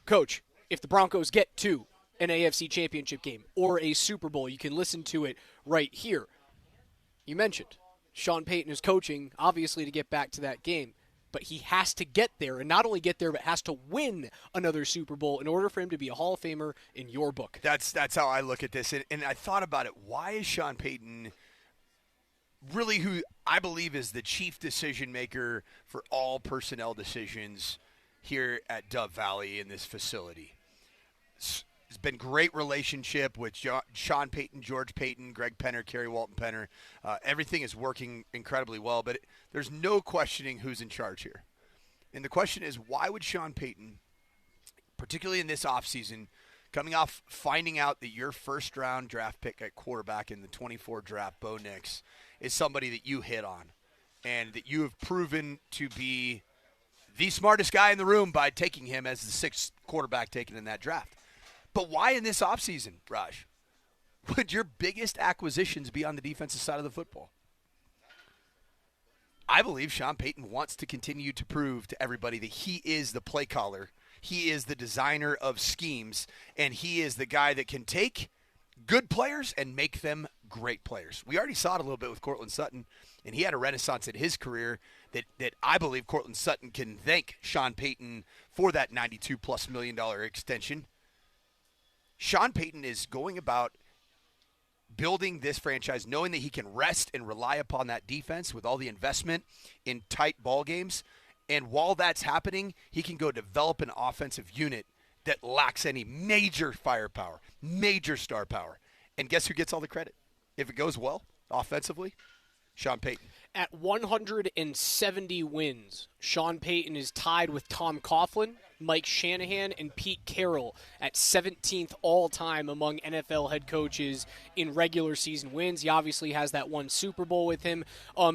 Coach, if the Broncos get to an AFC championship game or a Super Bowl, you can listen to it right here. You mentioned Shawn Payton is coaching, obviously, to get back to that game. But he has to get there, and not only get there, but has to win another Super Bowl in order for him to be a Hall of Famer in your book. That's how I look at this. And I thought about it. Why is Shawn Payton really who I believe is the chief decision maker for all personnel decisions here at Dove Valley in this facility? It's been great relationship with Sean Payton, George Payton, Greg Penner, Kerry Walton Penner. Everything is working incredibly well, but there's no questioning who's in charge here. And the question is, why would Shawn Payton, particularly in this offseason, coming off finding out that your first-round draft pick at quarterback in the 24 draft, Bo Nix, is somebody that you hit on and that you have proven to be the smartest guy in the room by taking him as the sixth quarterback taken in that draft. But why in this offseason, Raj, would your biggest acquisitions be on the defensive side of the football? I believe Shawn Payton wants to continue to prove to everybody that he is the play caller, he is the designer of schemes, and he is the guy that can take good players and make them great players. We already saw it a little bit with Courtland Sutton, and he had a renaissance in his career that I believe Courtland Sutton can thank Shawn Payton for that $92+ million extension. Shawn Payton is going about building this franchise knowing that he can rest and rely upon that defense with all the investment in tight ball games. And while that's happening, he can go develop an offensive unit that lacks any major firepower, major star power. And guess who gets all the credit? If it goes well offensively, Shawn Payton. At 170 wins, Shawn Payton is tied with Tom Coughlin, Mike Shanahan, and Pete Carroll at 17th all-time among NFL head coaches in regular season wins. He obviously has that one Super Bowl with him.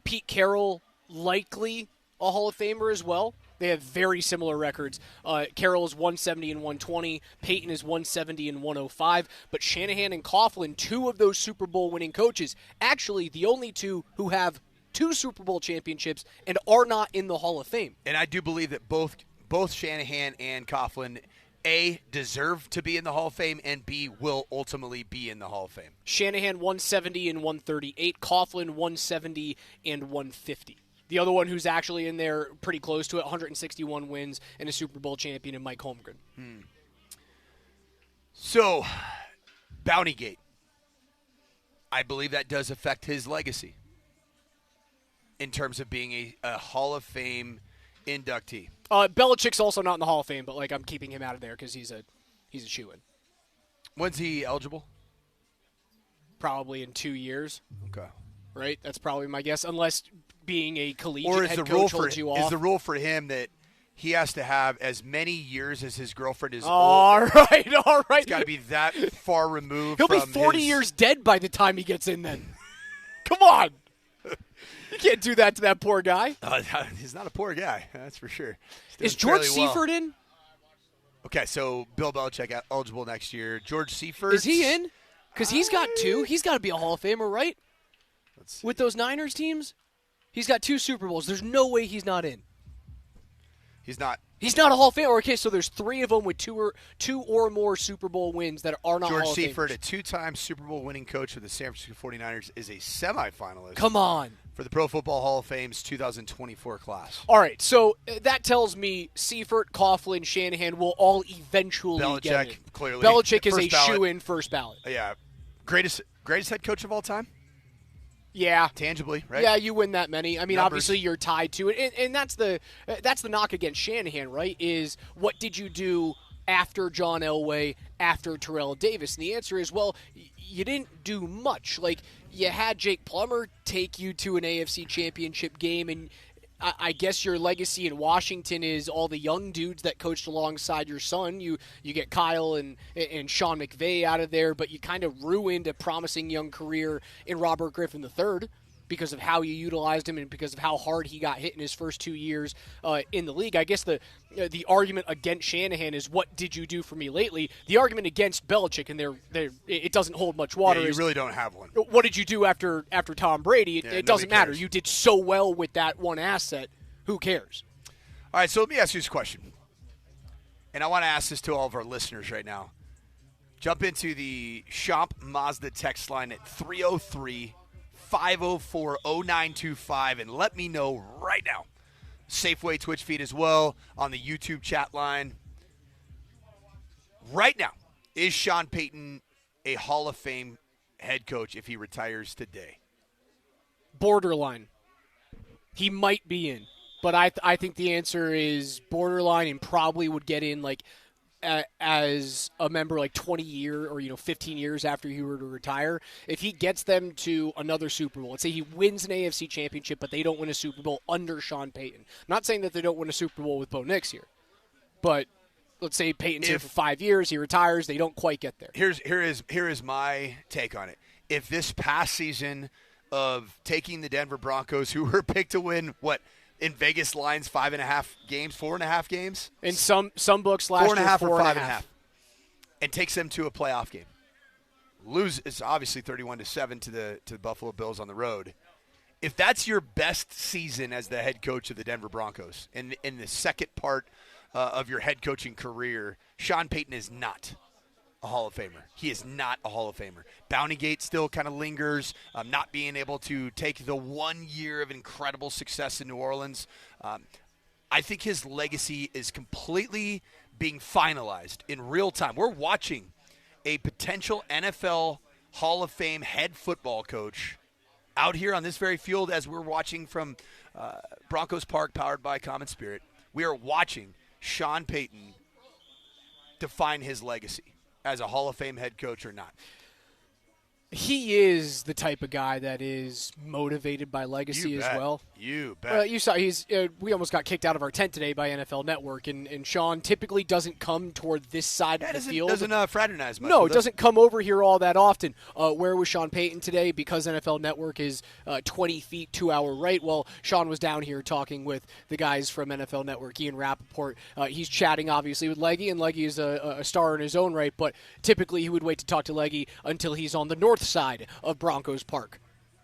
Pete Carroll, likely a Hall of Famer as well. They have very similar records. Carroll is 170 and 120. Payton is 170 and 105. But Shanahan and Coughlin, two of those Super Bowl winning coaches, actually the only two who have two Super Bowl championships and are not in the Hall of Fame. And I do believe that both Shanahan and Coughlin, A, deserve to be in the Hall of Fame, and B, will ultimately be in the Hall of Fame. Shanahan 170 and 138. Coughlin 170 and 150. The other one who's actually in there pretty close to it, 161 wins and a Super Bowl champion, in Mike Holmgren. So, Bountygate. I believe that does affect his legacy in terms of being a Hall of Fame inductee. Belichick's also not in the Hall of Fame, but I'm keeping him out of there because he's a shoo-in. When's he eligible? Probably in 2 years. Okay. Right? That's probably my guess, unless being a collegiate head coach holds you off. Is the rule for him that he has to have as many years as his girlfriend is old? All right. It's got to be that far removed. He'll be 40 years dead by the time he gets in then. Come on. You can't do that to that poor guy. He's not a poor guy, that's for sure. Is George Seifert in? Okay, so Bill Belichick eligible next year. George Seifert. Is he in? Because he's got two. He's got to be a Hall of Famer, right? Let's see. With those Niners teams? He's got two Super Bowls. There's no way he's not in. He's not. He's not a Hall of Famer. Okay, so there's three of them with two or more Super Bowl wins that are not Hall of Famers. George Seifert, a two-time Super Bowl winning coach with the San Francisco 49ers, is a semifinalist. Come on. For the Pro Football Hall of Fame's 2024 class. All right, so that tells me Seifert, Coughlin, Shanahan will all eventually get in. Clearly. Belichick is a shoe-in first ballot. Yeah. Greatest head coach of all time? Yeah. Tangibly, right? Yeah, you win that many. I mean, Numbers. Obviously you're tied to it. And that's the knock against Shanahan, right, is what did you do after John Elway, after Terrell Davis? And the answer is, well, you didn't do much. You had Jake Plummer take you to an AFC championship game, and I guess your legacy in Washington is all the young dudes that coached alongside your son. You get Kyle and Sean McVay out of there, but you kind of ruined a promising young career in Robert Griffin III because of how you utilized him and because of how hard he got hit in his first 2 years in the league. I guess the argument against Shanahan is, what did you do for me lately? The argument against Belichick, and it doesn't hold much water. Yeah, you really don't have one. What did you do after Tom Brady? It doesn't matter. You did so well with that one asset. Who cares? All right, so let me ask you this question. and I want to ask this to all of our listeners right now. Jump into the Shop Mazda text line at 303-504-0925 and let me know right now. Safeway Twitch feed as well on the YouTube chat line. Right now, is Shawn Payton a Hall of Fame head coach if he retires today? Borderline. He might be in, but I think the answer is borderline and probably would get in like as a member like 20 years or 15 years after he were to retire. If he gets them to another Super Bowl, let's say he wins an AFC championship, but they don't win a Super Bowl under Shawn Payton. I'm not saying that they don't win a Super Bowl with Bo Nix here, but let's say Payton's here for 5 years, he retires, they don't quite get there. Here is my take on it. If this past season of taking the Denver Broncos, who were picked to win, in Vegas lines 5.5 games, 4.5 games? In some books last year, 4.5 or 5.5. And takes them to a playoff game. Lose is obviously 31-7 to the Buffalo Bills on the road. If that's your best season as the head coach of the Denver Broncos in the second part of your head coaching career, Shawn Payton is not a Hall of Famer. He is not a Hall of Famer. Bountygate still kind of lingers, not being able to take the 1 year of incredible success in New Orleans. I think his legacy is completely being finalized in real time. We're watching a potential NFL Hall of Fame head football coach out here on this very field as we're watching from Broncos Park, powered by Common Spirit. We are watching Shawn Payton define his legacy as a Hall of Fame head coach or not. He is the type of guy that is motivated by legacy as well. You bet. You saw we almost got kicked out of our tent today by NFL Network, and Shawn typically doesn't come toward this side of the field. Doesn't fraternize much. No, it doesn't come over here all that often. Where was Shawn Payton today? Because NFL Network is 20 feet to our right. Well, Shawn was down here talking with the guys from NFL Network, Ian Rappaport. He's chatting, obviously, with Leggy, and Leggy is a star in his own right, but typically he would wait to talk to Leggy until he's on the north side of Broncos Park.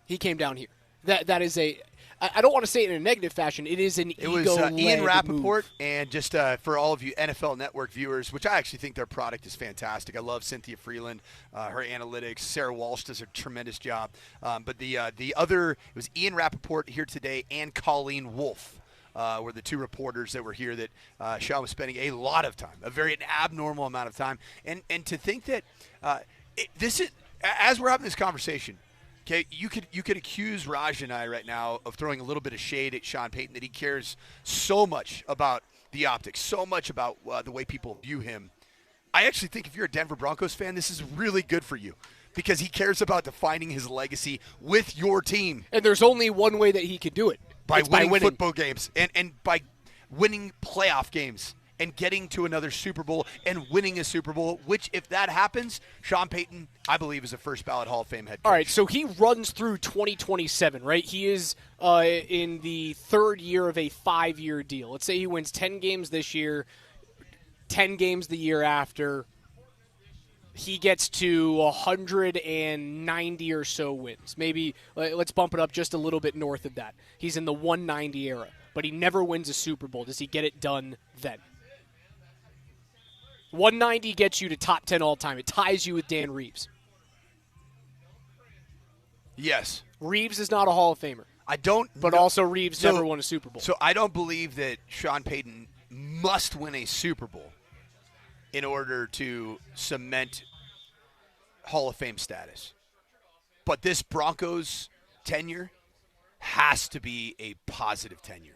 He came down here. That is I don't want to say it in a negative fashion. It is an ego-led It was Ian Rappaport, move. and just for all of you NFL Network viewers, which I actually think their product is fantastic. I love Cynthia Freeland, her analytics. Sarah Walsh does a tremendous job. But the other, it was Ian Rappaport here today and Colleen Wolfe. Were the two reporters that were here that Shawn was spending a lot of time, a very abnormal amount of time. And to think that this is, as we're having this conversation, okay, you could accuse Raj and I right now of throwing a little bit of shade at Shawn Payton, that he cares so much about the optics, so much about the way people view him. I actually think if you're a Denver Broncos fan, this is really good for you, because he cares about defining his legacy with your team. And there's only one way that he could do it. By winning football games and by winning playoff games and getting to another Super Bowl and winning a Super Bowl, which, if that happens, Shawn Payton, I believe, is a first-ballot Hall of Fame head coach. All right, so he runs through 2027, right? He is in the third year of a 5-year deal. Let's say he wins 10 games this year, 10 games the year after. He gets to 190 or so wins. Maybe let's bump it up just a little bit north of that. He's in the 190 era, but he never wins a Super Bowl. Does he get it done then? 190 gets you to top 10 all time. It ties you with Dan Reeves. Yes. Reeves is not a Hall of Famer. I don't. But also Reeves never won a Super Bowl. So I don't believe that Shawn Payton must win a Super Bowl in order to cement Hall of Fame status. But this Broncos tenure has to be a positive tenure.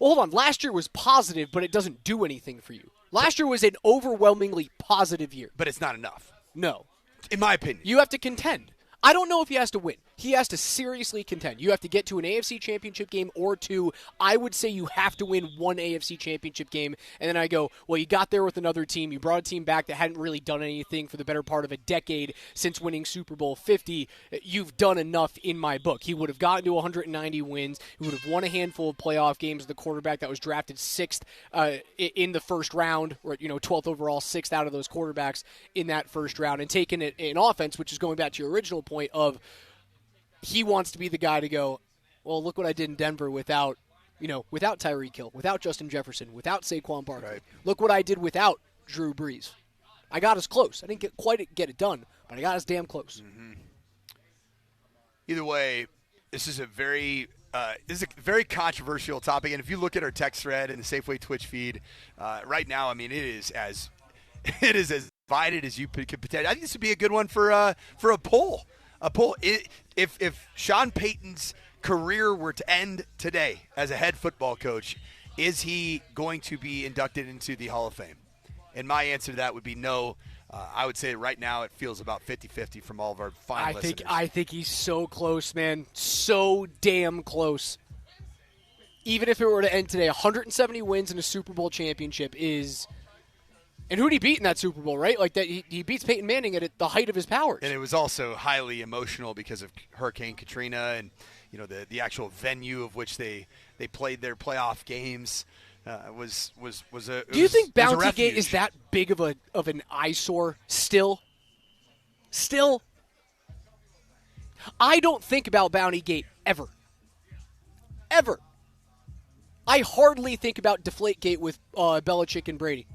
Well, hold on. Last year was positive, but it doesn't do anything for you. Last year was an overwhelmingly positive year. But it's not enough. No. In my opinion. You have to contend. I don't know if he has to win. He has to seriously contend. You have to get to an AFC championship game or two. I would say you have to win one AFC championship game. And then I go, well, you got there with another team. You brought a team back that hadn't really done anything for the better part of a decade since winning Super Bowl 50. You've done enough in my book. He would have gotten to 190 wins. He would have won a handful of playoff games. The quarterback that was drafted 6th in the first round, or 12th overall, 6th out of those quarterbacks in that first round, and taken it in offense, which is going back to your original point of he wants to be the guy to go, well, look what I did in Denver without without Tyreek Hill, without Justin Jefferson, without Saquon Barkley. Right. Look what I did without Drew Brees. I got us close. I didn't quite get it done, but I got us damn close. Mm-hmm. Either way, this is a very controversial topic, and if you look at our text thread and the Safeway Twitch feed right now, I mean, it is as divided as you could potentially. I think this would be a good one for a poll. A poll. If Shawn Payton's career were to end today as a head football coach, is he going to be inducted into the Hall of Fame? And my answer to that would be no. I would say right now it feels about 50-50 from all of our fine listeners. I think he's so close, man. So damn close. Even if it were to end today, 170 wins and a Super Bowl championship is... And who'd he beat in that Super Bowl, right? Like that, he beats Peyton Manning at the height of his powers. And it was also highly emotional because of Hurricane Katrina and the actual venue of which they played their playoff games. Do you think Bountygate is that big of an eyesore still? Still? I don't think about Bountygate ever. Ever. I hardly think about Deflategate with Belichick and Brady.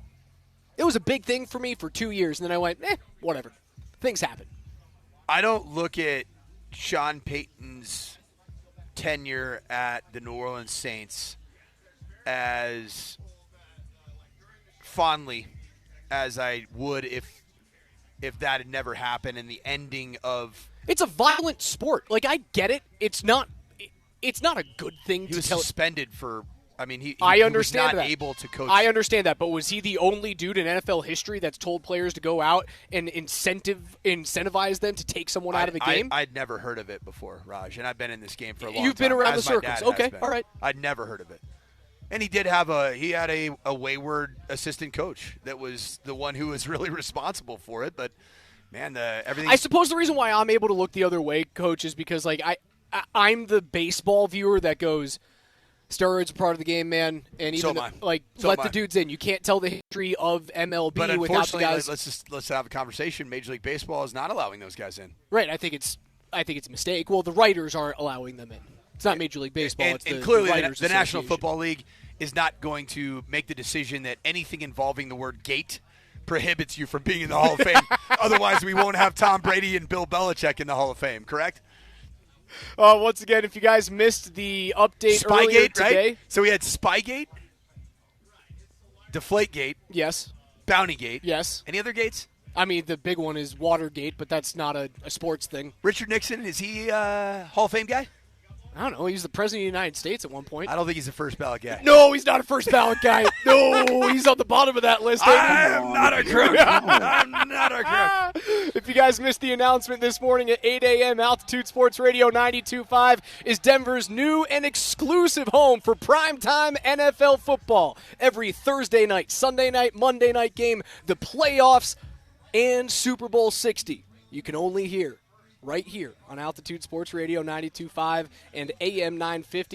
It was a big thing for me for 2 years, and then I went, whatever. Things happen. I don't look at Sean Payton's tenure at the New Orleans Saints as fondly as I would if that had never happened and the ending of... It's a violent sport. Like, I get it. It's not a good thing to tell. He was suspended for... I mean, he was not able to coach. I understand that, but was he the only dude in NFL history that's told players to go out and incentivize them to take someone out of the game? I'd never heard of it before, Raj, and I've been in this game for a long time. You've been around the circles. Okay, all right. I'd never heard of it. And he had a wayward assistant coach that was the one who was really responsible for it. But man, everything. I suppose the reason why I'm able to look the other way, Coach, is because like I'm the baseball viewer that goes, steroids are part of the game, man, and even let the dudes in. You can't tell the history of MLB without the guys. Let's have a conversation. Major League Baseball is not allowing those guys in. Right. I think it's a mistake. Well, the writers aren't allowing them in. It's not Major League Baseball. And clearly, the National Football League is not going to make the decision that anything involving the word gate prohibits you from being in the Hall of Fame. Otherwise, we won't have Tom Brady and Bill Belichick in the Hall of Fame, correct? Once again, if you guys missed the update earlier today. Right? So we had Spygate, Deflategate. Yes. Bountygate. Yes. Any other gates? I mean, the big one is Watergate, but that's not a sports thing. Richard Nixon, is he a Hall of Fame guy? I don't know. He was the president of the United States at one point. I don't think he's a first ballot guy. No, he's not a first ballot guy. No, he's on the bottom of that list. I'm not a crook. I'm not a crook. If you guys missed the announcement this morning at 8 a.m., Altitude Sports Radio 92.5 is Denver's new and exclusive home for primetime NFL football. Every Thursday night, Sunday night, Monday night game, the playoffs, and Super Bowl 60. You can only hear right here on Altitude Sports Radio 92.5 and AM 950.